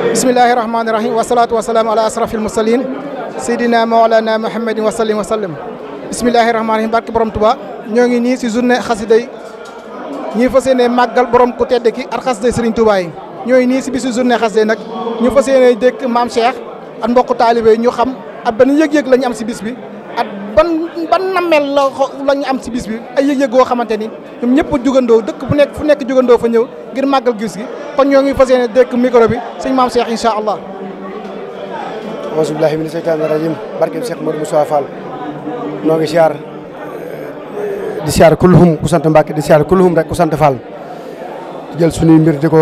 bismillahi rahmaani rahim wasalaatu wasalaamu ala asrafil mursalin seydina mawlana muhammadin wasallim wasallam bismillahi rahmaani rahim barke borom Tuubaa ñoo ngi nii si journée xasida yi ñi fas yéene màggal borom ku tedd ki ak xasida Serigne Touba yi ñooy nii si bisu journée xasida nag ñu fas yéene dëkk maam Cheikh ak mbokku taalibe ñu xam at ban yëg-yëg la ñu am si bis bi at ban nammeel la ñu am si bis bi ay yëg-yëg goo xamante ni ñoom ñëpp jugandoo dëkk bu nekk fu nekk jugandoo fa ñëw ngir màggal gis gi kon ñoo ngi fas yéene dëkk micro bi sëñ maam Cheikh incha allah. auzu billahi mina seytaani rajim barke Cheikh Modou Moussa Fall noo ngi siyaar di siyaar kulluhum ku sant Mbàkke di siyaar kulluhum rek ku sant Fall jël suñuy mbir di ko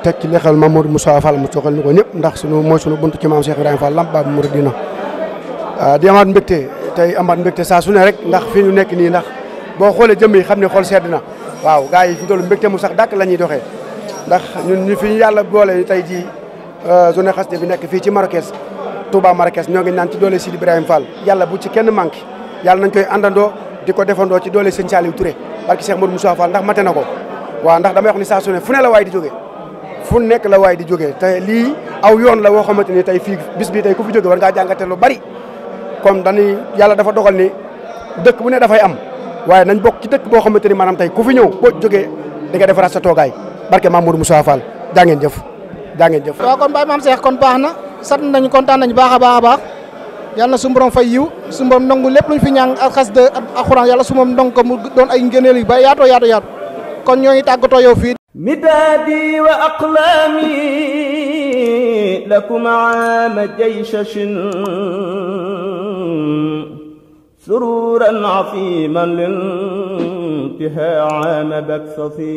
teg ci lexal Mamadou Moussa Fall mu soxal ni ko ñëpp ndax mooy sunu buntu ci maam Cheikh Ibrahima Fall lamp baabu muridina di amaat mbégte tey amaat mbégte saa su ne rek ndax fi ñu nekk nii ndax boo xoolee jëmm yi xam ne xool sedd na waaw gars yi fi doolu mbégte mu sax dàkk la ñuy doxee ndax ñun ñu fi yàlla boole tey jii journée xasida bi nekk fii ci Marrakech Touba Marrakech ñoo ngi naan ci doole Sidi Ibrahima Fall yàlla bu ci kenn manqué yàlla nañ koy àndandoo di ko defandoo ci doole sëñ Saliou Touré barki Cheikh Modou Moussa Fall ndax mate na ko waaw ndax damay wax ni saa su ne fu ne la waay di jógee fu nekk la waay di jógee te lii aw yoon la woo xamante ni tey fii bis bi tey ku fi jóge war ngaa jàngate lu bari comme dañuy yàlla dafa dogal ni dëkk bu ne dafay am waaye nañ bokk ci dëkk boo xamante ni maanaam tey ku fi ñëw boo jógee di nga defaraat sa toogaay barke Mamadou Moussa Fall jaa ngeen jëf jaa ngeen jëf. waaw kon Baye Mame Cheikh kon baax na sant nañu kontaan nañu baax a baax a baax yàlla na suñu borom fay yiw suñu borom nangu lépp luñ fi ñaan ak xasida ak alxuraan yàlla su moom ndong ko mu doon ay ngëneel yu ba yaatoo yaatu kon ñoo ngi tàggatoo yow fii. midaadi wa aqlaami lakum aama jaysashin sururan afiman lintihaa aama baksasi